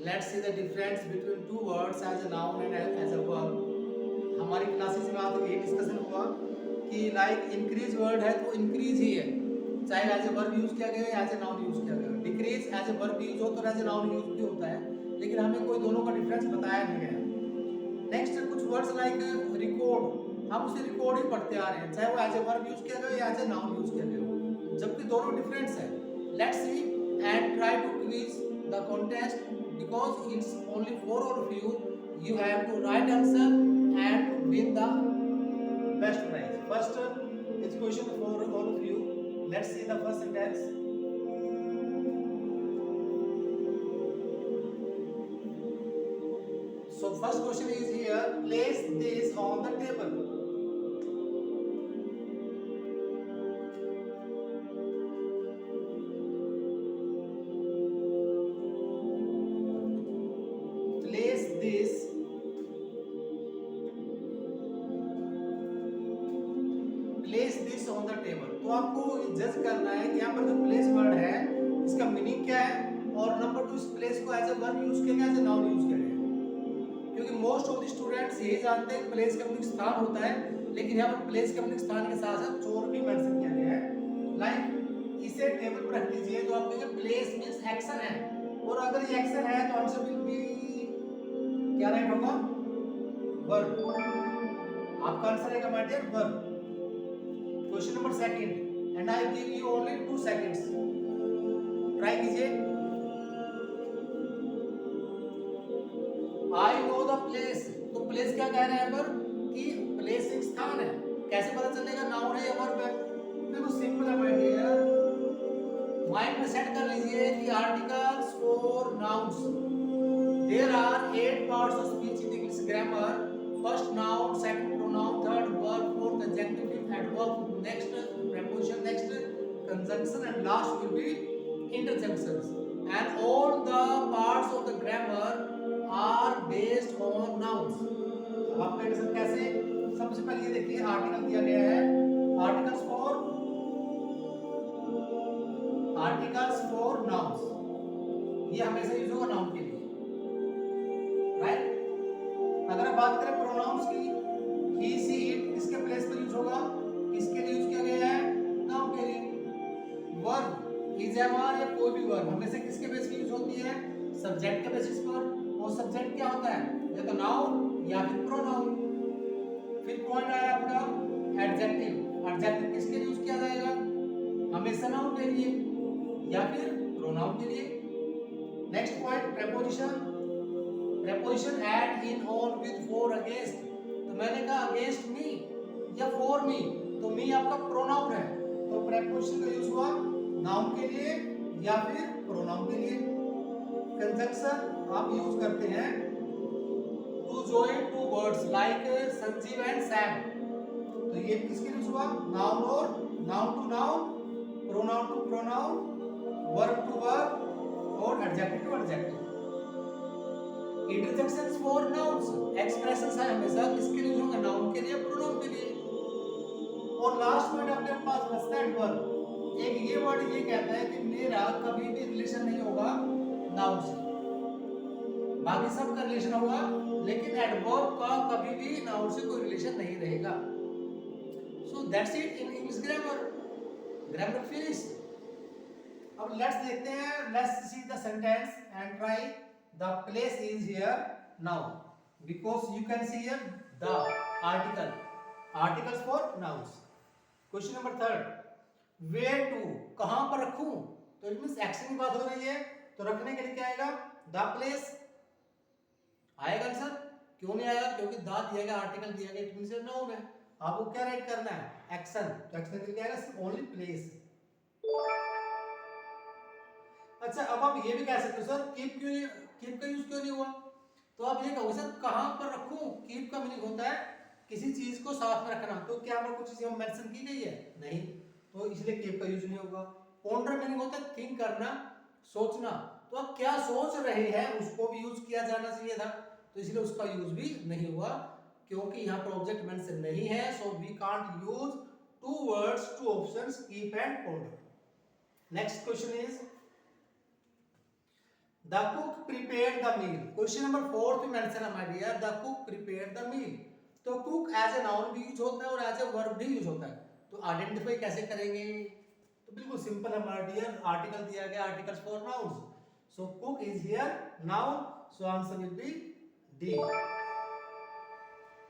let's see the difference between two words as a noun and as a verb. हमारी classes में आज ये discussion हुआ कि लाइक इंक्रीज वर्ड है तो इंक्रीज ही है, चाहे एज ए वर्ब यूज किया गया एज ए नाउन यूज किया गया। Decrease as a verb use हो तो एज ए नाउन यूज भी होता है, लेकिन हमें कोई दोनों का डिफरेंस बताया नहीं गया। नेक्स्ट कुछ वर्ड्स लाइक रिकॉर्ड, हम उसे रिकॉर्ड ही पढ़ते आ रहे हैं, चाहे वो एज ए वर्ब यूज किया गया या एज ए नाउन यूज किया गया, जबकि दोनों डिफरेंस है। Let's see and try to quiz the contest because it's only 4 of you. You have to write answer and win the best prize. First is question for all of you. Let's see the first sentence. So first question is here, place this on the table. Place this on the table. तो आपको जज करना है कि यहाँ पर जो place word है इसका मीनिंग क्या है, और नंबर 2 इस प्लेस को एज ए वर्ब यूज किया गया एज ए नाउन यूज किया गया। क्योंकि मोस्ट ऑफ द स्टूडेंट्स यही जानते हैं प्लेस का मीनिंग स्थान होता है, लेकिन यहाँ पर प्लेस का मीनिंग स्थान के साथ साथ चोर भी मेंशन किया गया है। लाइक इसे टेबल पर रख दीजिए तो आप कहेंगे प्लेस मींस एक्शन है, और अगर ये एक्शन है तो आंसर विल बी क्या राइट होगा, वर्ब। आपका आंसर रहेगा my dear verb. Question number second, and I give you only 2 seconds, try कीजिए। आई नो द प्लेस, तो प्लेस क्या कह रहे हैं पर कि प्लेस एक स्थान है, कैसे पता चलेगा नाउन है या वर्ब है? बिल्कुल सिंपल है माय डियर, माइंड में सेट कर लीजिए कि articles for nouns, there are 8 parts of speech in English grammar. First noun, second pronoun, third verb, fourth adjective, fifth adverb, next preposition, next conjunction, and last will be interjunctions, and all the parts of the grammar are based on nouns। अब आप कह सकते कैसे? सबसे पहले ये देखिए article दिया गया है, आर्टिकल्स फॉर नाउन्स, ये हमेशा यूज होगा नाउन के लिए, राइट। अगर आप बात करें प्रोनाउंस की, he she it किसके प्लेस पर यूज होगा, किसके लिए यूज किया गया है, नाउन के लिए। वर्ब इज एम आर या कोई भी वर्ब हमेशा किसके बेस पर यूज होती है, सब्जेक्ट के बेसिस पर, और सब्जेक्ट क्या होता है, या तो नाउन या फिर प्रोनाउन। फिर पॉइंट आया आपका एडजेक्टिव, एडजेक्टिव किसके लिए यूज किया जाएगा, हमेशा नाउन के लिए या फिर प्रोनाउन के लिए। Next point preposition, preposition at, in, on, with, for, against. तो मैंने कहा अगेंस्ट मी या फॉर मी, तो मी आपका प्रोनाउन है, तो प्रेपोजिशन का यूज हुआ नाउन के लिए या फिर प्रोनाउन के लिए। कंजंक्शन आप यूज करते हैं to join two words like Sanjeev and Sam, तो ये किसके लिए यूज हुआ, नाउन और noun to noun, pronoun to pronoun, verb to verb, और adjective to adjective. Interjections for nouns, expressions है हमेशा किसके लिए यूज होंगे, नाउन के लिए, प्रोनाउन के लिए। और लास्ट वर्ड अपने पास बचता है वर्ब। एक ये वर्ड ये कहता है कि मेरा कभी भी रिलेशन नहीं होगा नाउन से, बाकी सब का रिलेशन होगा, लेकिन एडवर्ब का कभी भी नाउन से कोई रिलेशन नहीं रहेगा। So that's it in English grammar, grammar finish. अब लेट्स देखते हैं, let's see the sentence and try. The place is here now, because you can see here the article, articles for nouns. Question number 3, where to, कहां पर रखूं, तो it means action की बात हो रही है, तो रखने के लिए क्या आएगा, द प्लेस आएगा आंसर। क्यों नहीं आएगा, क्योंकि द दिया गया, आर्टिकल दिया गया, इट मींस नाउन है। आपको क्या राइट करना है, एक्शन, तो एक्शन के लिए क्या आएगा, ओनली प्लेस। अच्छा अब आप ये भी कह सकते हो सर कीप क्यों, कीप का यूज क्यों नहीं हुआ, तो आप ये कहोगे सर कहां पर रखूं, कीप का मीनिंग होता है किसी चीज को साथ में रखना, तो क्या पर कुछ चीज मेंशन की गई है, नहीं, तो इसलिए कीप का यूज नहीं होगा। पॉन्डर मीनिंग होता है थिंक करना, सोचना, तो आप क्या सोच रहे हैं उसको भी यूज किया जाना चाहिए था, तो इसलिए उसका यूज भी नहीं हुआ, क्योंकि यहाँ पर ऑब्जेक्ट मेंशन नहीं है। So we can't use two words, two options keep and ponder. Next question is The cook prepared the meal. Question number 4 में आंसर है my dear, the cook prepared the meal. तो cook as a noun भी use होता है और as a verb भी use होता है. तो आइडेंटिफाई कैसे करेंगे? तो बिल्कुल सिंपल है my dear, आर्टिकल दिया गया, articles for nouns. So cook is here noun, so answer will be D.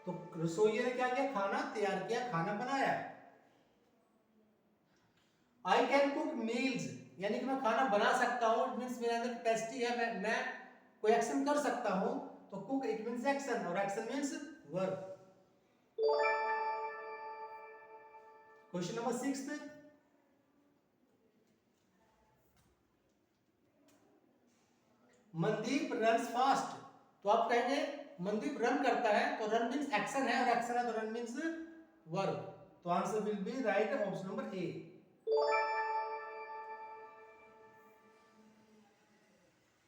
तो रसोइये ने क्या किया? खाना तैयार किया, खाना बनाया. I can cook meals, यानी कि मैं खाना बना सकता हूँ. इट मींस मेरे अंदर कैपेसिटी है, मैं कोई एक्शन कर सकता हूँ. तो कुक इट मींस एक्शन और action means verb. Question number 6. Mandeep runs fast. तो आप कहेंगे मनदीप रन करता है, तो रन मींस एक्शन है और एक्शन है तो रन मींस वर्ब. तो answer will B right option number A.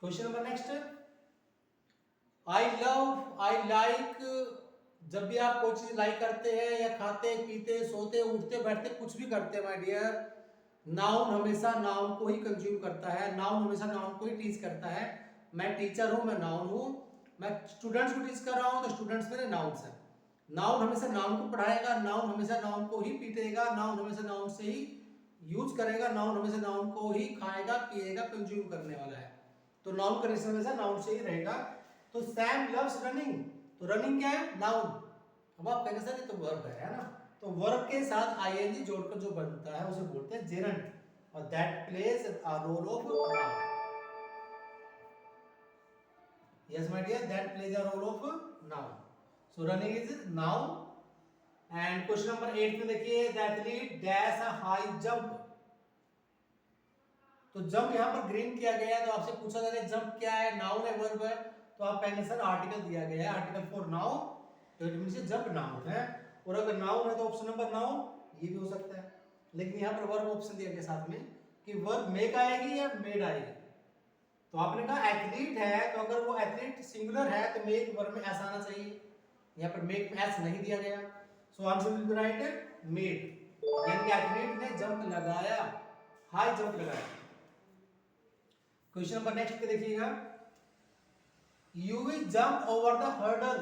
Question number next. I like. जब भी आप कोई चीज लाइक करते हैं या खाते पीते सोते उठते बैठते कुछ भी करते हैं माय डियर, नाउन हमेशा नाउन को ही कंज्यूम करता है, नाउन हमेशा नाउन को ही टीच करता है. मैं टीचर हूं, मैं नाउन हूं. मैं स्टूडेंट्स को टीच कर रहा हूं तो स्टूडेंट्स मेरे नाउन्स हैं. नाउन हमेशा नाउन को पढ़ाएगा, नाउन हमेशा नाउन को ही पीटेगा, नाउन हमेशा नाउन से ही यूज करेगा, नाउन हमेशा नाउन को ही खाएगा पिएगा कंज्यूम करने वाला है. तो नाउन का रिलेशन हमेशा नाउन से ही रहेगा. तो सैम लव्स रनिंग. तो रनिंग क्या है? नाउन. अब आप कहेंगे सर ये तो वर्ब है ना. तो वर्ब के साथ आईएनजी जोड़कर जो बनता है उसे बोलते हैं जेरंट, और that plays a role of noun. Yes my dear, that plays a role of noun. So running is noun. And question number 8 में देखिए, the athlete dash a high jump. तो जंप यहाँ पर ग्रीन किया गया है. तो आपसे पूछा जा रहा है जंप क्या है, नाउन है वर्ब है? तो आप कहेंगे सर आर्टिकल दिया गया है, आर्टिकल फॉर नाउन, तो इट मींस जंप नाउन है. और अगर नाउन है तो ऑप्शन नंबर नाउन ये भी हो सकता है. लेकिन यहाँ पर वर्ब ऑप्शन दिया गया साथ में कि वर्ब मेक आएगी या मेड आएगी. तो आपने कहा एथलीट है, तो अगर वो एथलीट सिंगुलर है तो मेक वर्ब में एस आना चाहिए. यहाँ पर मेक में एस नहीं दिया गया. सो answer will B right made. यानी कि एथलीट ने जंप लगाया, हाई जंप लगाया. क्वेश्चन नंबर नेक्स्ट पे देखिएगा, UV jump over the hurdle.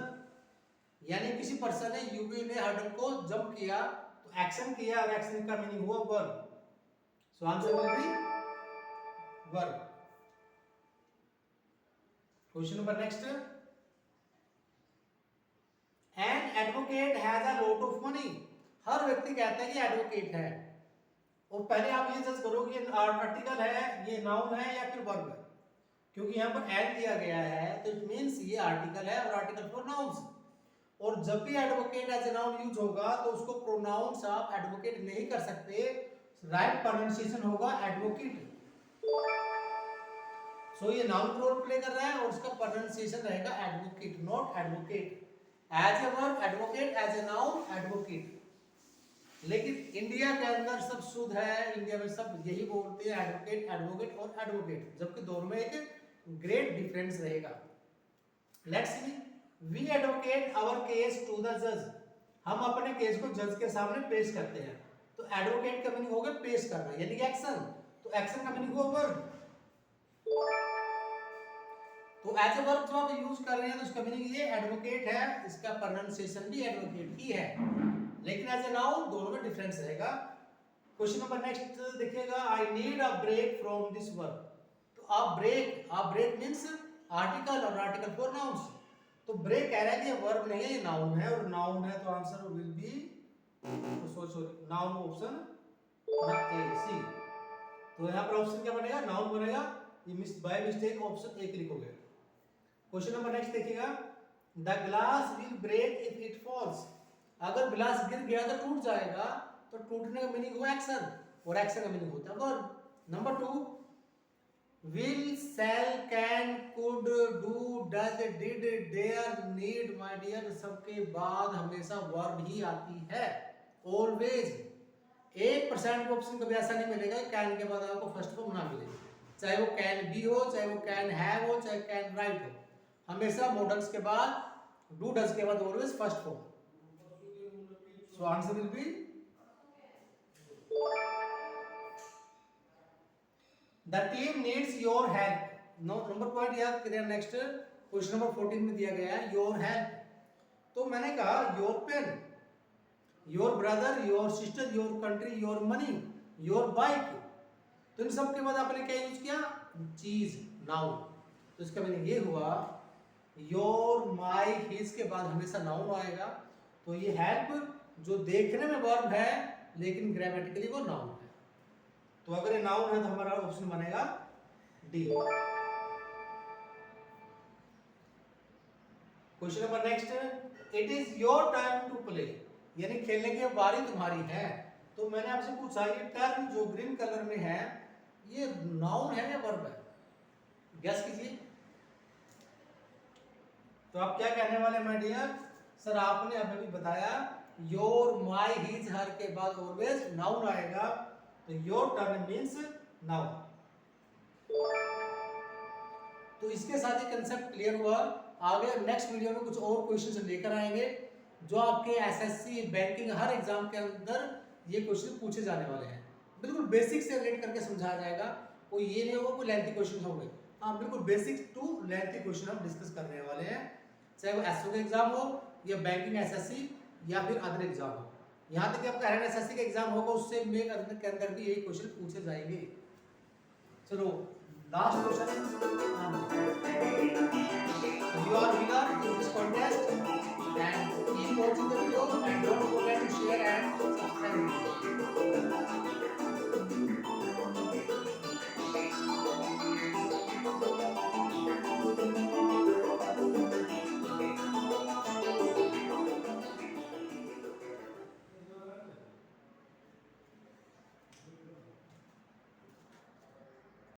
यानी किसी पर्सन ने यूवी ने हर्डल को जंप किया, तो एक्शन किया और एक्शन का मीनिंग हुआ verb. So answer will be verb. Question number next, an advocate has a lot of money. हर व्यक्ति कहता है कि एडवोकेट है. और पहले आप ये जज करो कि आर्टिकल है, ये नाउन है या फिर वर्ब है. क्योंकि यहाँ पर एड दिया गया है तो इट मींस ये आर्टिकल है और आर्टिकल फॉर नाउन्स. और जब भी advocate as a noun use होगा तो उसको प्रोनाउंस आप एडवोकेट नहीं कर सकते. राइट प्रोनाउंसिएशन होगा एडवोकेट. सो ये नाउन रोल प्ले कर रहा है और उसका प्रोनाउंसिएशन रहेगा advocate, not advocate. As a verb advocate, as a noun advocate. लेकिन इंडिया के अंदर सब शुद्ध है, इंडिया में सब यही बोलते हैं एडवोकेट एडवोकेट और एडवोकेट, जबकि दोनों में एक ग्रेट डिफरेंस रहेगा. Let's see, we advocate our case to the जज. हम अपने केस को जज के सामने पेश करते हैं. तो एडवोकेट का मीनिंग होगा पेश करना, यानी कि एक्शन. तो एक्शन का मीनिंग होगा वर्ब. तो एज ए वर्ब जो आप यूज कर रहे हैं तो उसका मीनिंग ये एडवोकेट है, इसका प्रोनाउंसिएशन भी एडवोकेट ही है. लेकिन एज ए नाउन दोनों में डिफरेंस रहेगा. क्वेश्चन नंबर नेक्स्ट देखिएगा, I need a break from this work. तो आप ब्रेक मींस आर्टिकल और आर्टिकल फॉर नाउन्स. तो ब्रेक कह रहा है कि ये वर्ब नहीं है, ये नाउन है, और नाउन है तो answer will be sorry noun option A C. तो यहाँ पर ऑप्शन क्या बनेगा? नाउन बनेगा. ये by mistake option A click हो गया. क्वेश्चन नंबर नेक्स्ट देखिएगा, the glass will break if it falls. अगर ग्लास गिर गया तो टूट जाएगा. तो टूटने का मीनिंग हुआ एक्शन और एक्शन का मीनिंग होता है verb. Number 2, will shall can could do does did dare need. My dear, सबके बाद हमेशा वर्ब ही आती है ऑलवेज. 1% ऑप्शन कभी ऐसा नहीं मिलेगा कैन के बाद आपको फर्स्ट फॉर्म ना मिले. चाहे वो कैन बी हो, चाहे वो कैन हैव हो, चाहे कैन राइट हो, हमेशा मॉडल्स के बाद डू डज के बाद always first form. So answer will be the team needs your help. Number point याद करें। नेक्स्ट क्वेश्चन नंबर 14 में दिया गया है योर हेल्प। तो मैंने कहा your pen, your brother, your sister, your country, your money, your bike. तो इन सब के बाद आपने क्या यूज किया? चीज, नाउन। तो इसका मीनिंग ये हुआ योर, माई, हिज के बाद हमेशा नाउन आएगा। तो ये हेल्प जो देखने में वर्ब है लेकिन ग्रामेटिकली वो नाउन है। तो अगर ये नाउन है तो हमारा ऑप्शन बनेगा D. Question number next, it is your time to play, यानी खेलने की बारी तुम्हारी है। तो मैंने आपसे पूछा ये टर्म जो ग्रीन कलर में है ये नाउन है या वर्ब है? गेस कीजिए। तो आप क्या कहने वाले माय डियर? सर आपने अभी बताया योर, माई, हिज, हर के बाद ऑलवेज नाउन आएगा। तो योर टर्म मींस नाउन। तो इसके साथ ही कंसेप्ट क्लियर हुआ। आगे नेक्स्ट वीडियो में कुछ और क्वेश्चंस लेकर आएंगे जो आपके एसएससी, बैंकिंग, हर एग्जाम के अंदर ये क्वेश्चन पूछे जाने वाले हैं। बिल्कुल बेसिक से रिलेट करके समझाया जाएगा। कोई ये नहीं होगा कोई लेंथी क्वेश्चन होंगे। हाँ, बिल्कुल बेसिक टू लेंथी क्वेश्चन हम डिस्कस करने वाले हैं, चाहे वो एसओ का एग्जाम हो या बैंकिंग, एसएससी या फिर अदर एग्जाम हो। यहाँ तक कि आपका हरियाणा एसएससी का एग्जाम होगा उससे के अंदर भी यही क्वेश्चन पूछे जाएंगे। चलो last question. You are winner in this contest and keep watching the video and don't forget to share and subscribe.